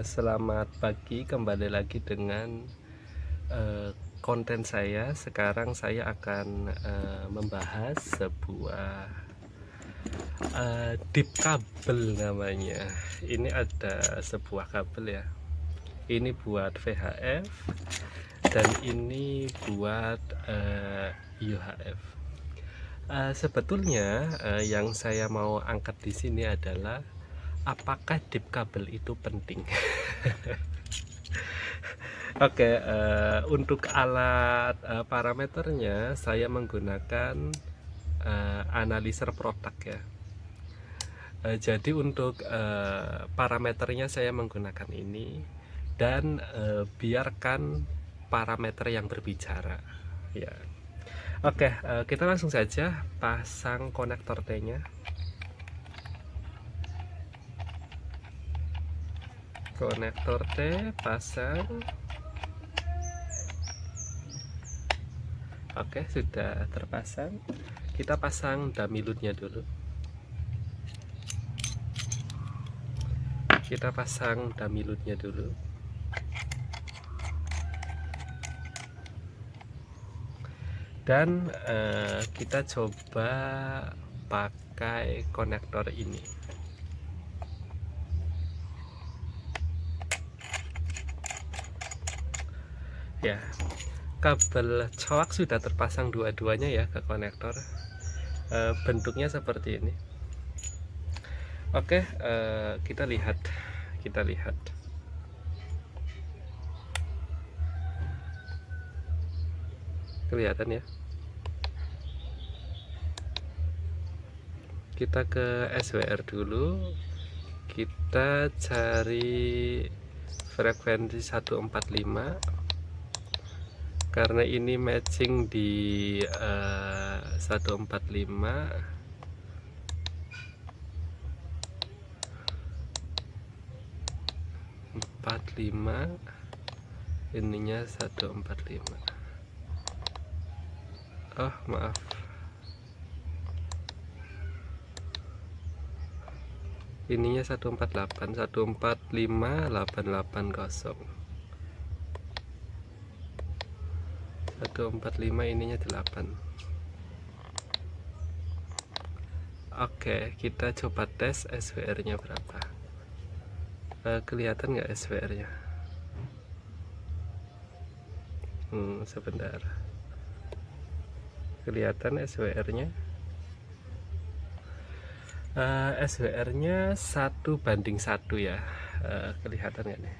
Selamat pagi. Kembali lagi dengan konten saya. Sekarang saya akan membahas sebuah deep kabel namanya. Ini ada sebuah kabel ya. Ini buat VHF dan ini buat UHF. Sebetulnya yang saya mau angkat di sini adalah apakah deep kabel itu penting? Untuk alat parameternya saya menggunakan analyzer produk ya. Jadi untuk parameternya saya menggunakan ini dan biarkan parameter yang berbicara ya. Kita langsung saja pasang konektor T-nya. Konektor T pasang. Sudah terpasang. Kita pasang dummy load-nya dulu. Dan kita coba pakai konektor ini ya. Kabel coax sudah terpasang dua-duanya ya ke konektor. Bentuknya seperti ini. Kita lihat kelihatan ya. Kita ke SWR dulu, kita cari frekuensi 145 karena ini matching di 145. Ininya 145. Maaf, ininya 148, 145 ininya 8. Kita coba tes SWR nya berapa. Kelihatan nggak SWR nya? Sebentar, kelihatan SWR nya. SWR nya 1:1 ya. Kelihatan nggak nih?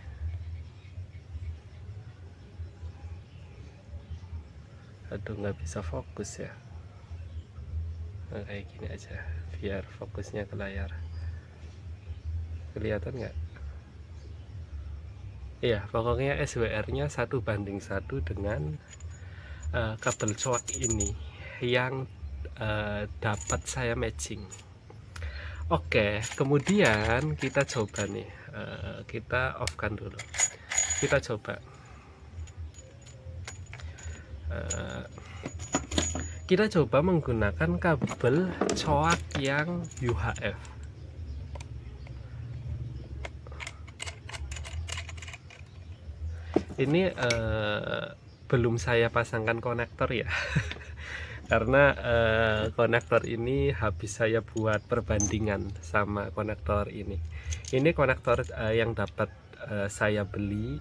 Nggak bisa fokus ya. Kayak gini aja biar fokusnya ke layar. Kelihatan nggak? Iya, pokoknya SWR nya 1:1 dengan kabel coax ini yang dapat saya matching. Kemudian kita coba nih, kita off kan dulu. Kita coba menggunakan kabel coax yang UHF. Ini belum saya pasangkan konektor ya. Karena konektor ini habis saya buat perbandingan sama konektor ini. Ini konektor yang dapat saya beli,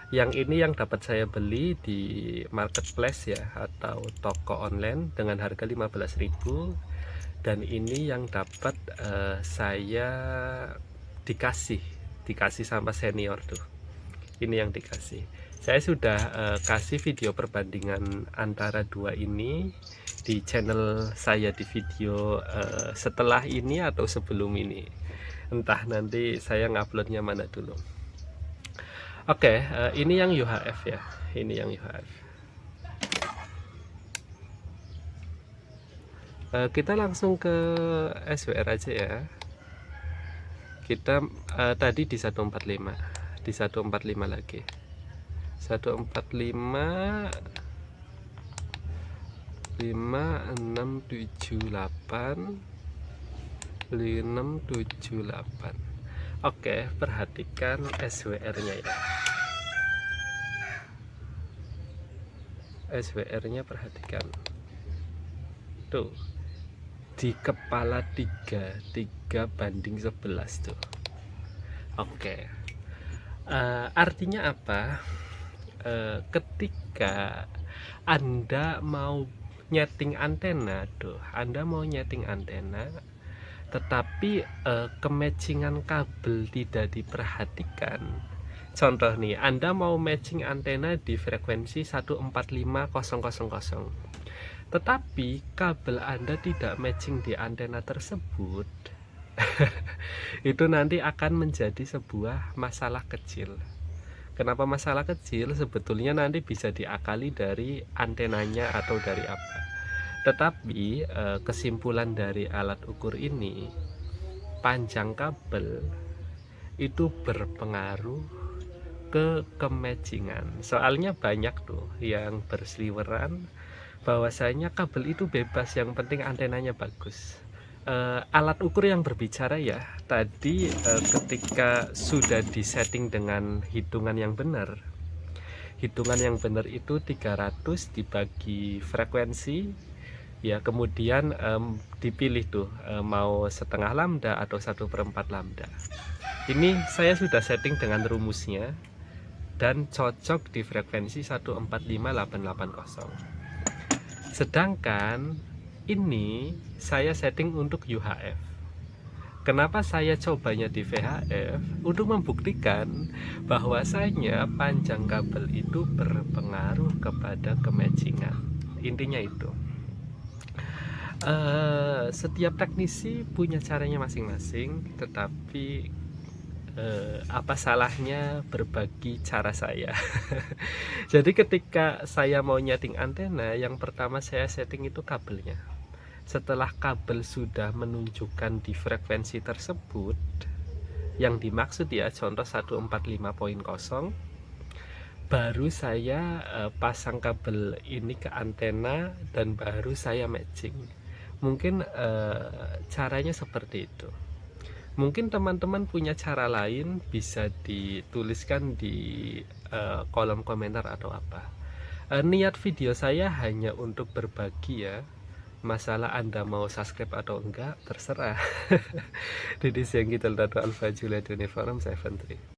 yang ini yang dapat saya beli di marketplace ya, atau toko online dengan harga 15.000. Dan ini yang dapat saya dikasih sama senior tuh. Ini yang dikasih. Saya sudah kasih video perbandingan antara dua ini di channel saya di video setelah ini atau sebelum ini. Entah nanti saya nguploadnya mana dulu. Ini yang UHF ya. Ini yang UHF. Kita langsung ke SWR aja ya. Kita tadi di 145, di 145 lagi. 145 5678 5678. Oke, perhatikan SWR-nya ya. SWR-nya perhatikan. Tuh, di kepala 3 banding 11 tuh. Oke. Artinya apa? Ketika Anda mau nyeting antena, tetapi kematchingan kabel tidak diperhatikan. Contoh nih, Anda mau matching antena di frekuensi 145000, tetapi kabel Anda tidak matching di antena tersebut. Itu nanti akan menjadi sebuah masalah kecil. Kenapa masalah kecil? Sebetulnya nanti bisa diakali dari antenanya atau dari apa. Tetapi kesimpulan dari alat ukur ini, panjang kabel itu berpengaruh ke kematchingan. Soalnya banyak tuh yang berseliweran bahwasanya kabel itu bebas, yang penting antenanya bagus. Alat ukur yang berbicara ya tadi, ketika sudah disetting dengan hitungan yang benar itu 300 dibagi frekuensi ya, kemudian dipilih tuh mau setengah lambda atau 1/4 lambda. Ini saya sudah setting dengan rumusnya dan cocok di frekuensi 145880. Sedangkan ini saya setting untuk UHF. Kenapa saya cobanya di VHF? Untuk membuktikan bahwasanya panjang kabel itu berpengaruh kepada kematchingan. Intinya itu. Setiap teknisi punya caranya masing-masing, tetapi apa salahnya berbagi cara saya. Jadi ketika saya mau nyeting antena, yang pertama saya setting itu kabelnya. Setelah kabel sudah menunjukkan di frekuensi tersebut, yang dimaksud ya contoh 145.0, baru saya pasang kabel ini ke antena dan baru saya matching. Mungkin caranya seperti itu. Mungkin teman-teman punya cara lain, bisa dituliskan di kolom komentar atau apa. Niat video saya hanya untuk berbagi ya. Masalah Anda mau subscribe atau enggak terserah. Didi Sianggit Alfa Juliet Uniform 73.